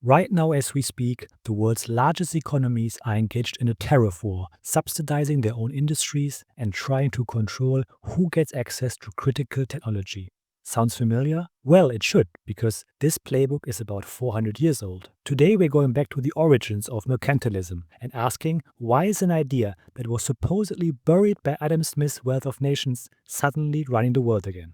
Right now, as we speak, the world's largest economies are engaged in a tariff war, subsidizing their own industries and trying to control who gets access to critical technology. Sounds familiar? Well, it should, because this playbook is about 400 years old. Today, we're going back to the origins of mercantilism and asking why is an idea that was supposedly buried by Adam Smith's Wealth of Nations suddenly running the world again?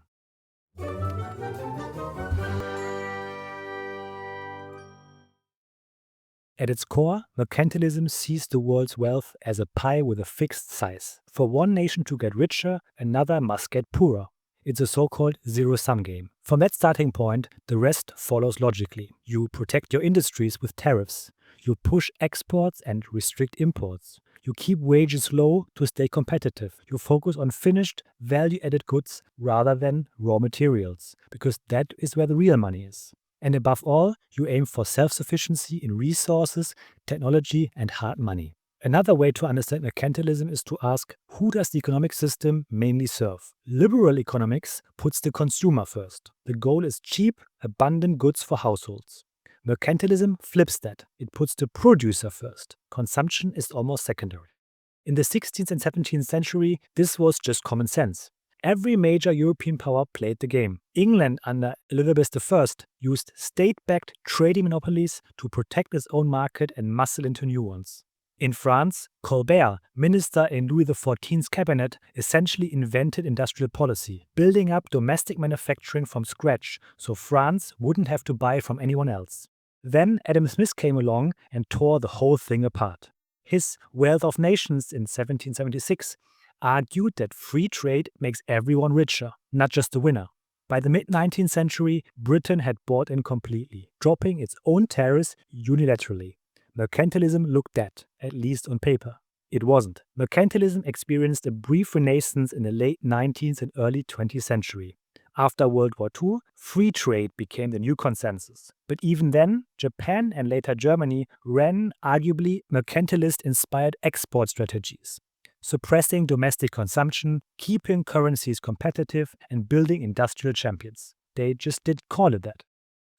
At its core, mercantilism sees the world's wealth as a pie with a fixed size. For one nation to get richer, another must get poorer. It's a so-called zero-sum game. From that starting point, the rest follows logically. You protect your industries with tariffs. You push exports and restrict imports. You keep wages low to stay competitive. You focus on finished, value-added goods rather than raw materials, because that is where the real money is. And above all, you aim for self-sufficiency in resources, technology, and hard money. Another way to understand mercantilism is to ask, who does the economic system mainly serve? Liberal economics puts the consumer first. The goal is cheap, abundant goods for households. Mercantilism flips that. It puts the producer first. Consumption is almost secondary. In the 16th and 17th century, this was just common sense. Every major European power played the game. England under Elizabeth I used state-backed trading monopolies to protect its own market and muscle into new ones. In France, Colbert, minister in Louis XIV's cabinet, essentially invented industrial policy, building up domestic manufacturing from scratch so France wouldn't have to buy from anyone else. Then Adam Smith came along and tore the whole thing apart. His Wealth of Nations in 1776 argued that free trade makes everyone richer, not just the winner. By the mid-19th century, Britain had bought in completely, dropping its own tariffs unilaterally. Mercantilism looked dead, at least on paper. It wasn't. Mercantilism experienced a brief renaissance in the late 19th and early 20th century. After World War II, free trade became the new consensus. But even then, Japan and later Germany ran arguably mercantilist-inspired export strategies, suppressing domestic consumption, keeping currencies competitive, and building industrial champions. They just didn't call it that.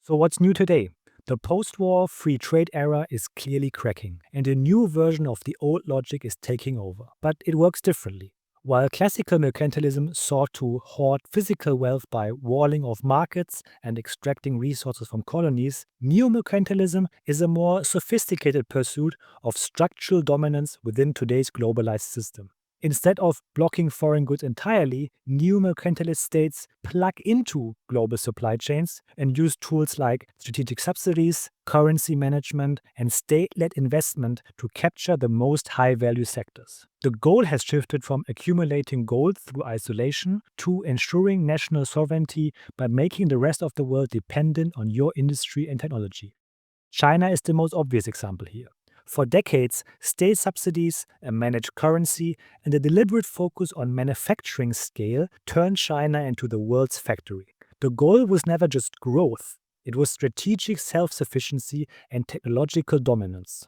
So what's new today? The post-war free trade era is clearly cracking, and a new version of the old logic is taking over. But it works differently. While classical mercantilism sought to hoard physical wealth by walling off markets and extracting resources from colonies, neo-mercantilism is a more sophisticated pursuit of structural dominance within today's globalized system. Instead of blocking foreign goods entirely, neo-mercantilist states plug into global supply chains and use tools like strategic subsidies, currency management, and state-led investment to capture the most high-value sectors. The goal has shifted from accumulating gold through isolation to ensuring national sovereignty by making the rest of the world dependent on your industry and technology. China is the most obvious example here. For decades, state subsidies, a managed currency, and a deliberate focus on manufacturing scale turned China into the world's factory. The goal was never just growth, it was strategic self-sufficiency and technological dominance.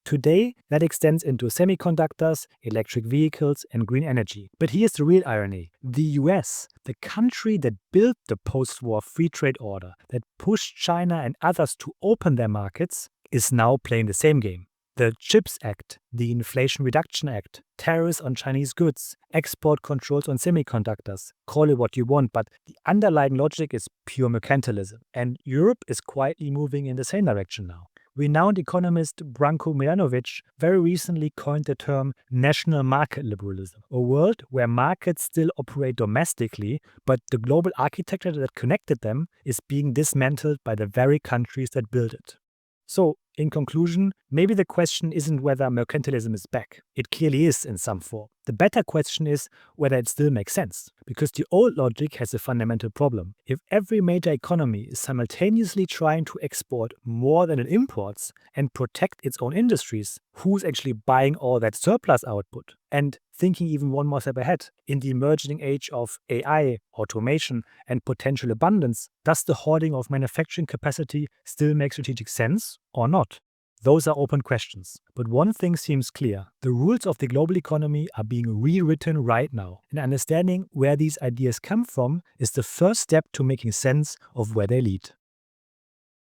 Today, that extends into semiconductors, electric vehicles, and green energy. But here's the real irony. The US, the country that built the post-war free trade order, that pushed China and others to open their markets, is now playing the same game. The CHIPS Act, the Inflation Reduction Act, tariffs on Chinese goods, export controls on semiconductors, call it what you want, but the underlying logic is pure mercantilism. And Europe is quietly moving in the same direction now. Renowned economist Branko Milanovic very recently coined the term national market liberalism, a world where markets still operate domestically, but the global architecture that connected them is being dismantled by the very countries that built it. So, in conclusion, maybe the question isn't whether mercantilism is back. It clearly is in some form. The better question is whether it still makes sense, because the old logic has a fundamental problem. If every major economy is simultaneously trying to export more than it imports and protect its own industries, who's actually buying all that surplus output? And thinking even one more step ahead, in the emerging age of AI, automation, and potential abundance, does the hoarding of manufacturing capacity still make strategic sense or not? Those are open questions. But one thing seems clear. The rules of the global economy are being rewritten right now. And understanding where these ideas come from is the first step to making sense of where they lead.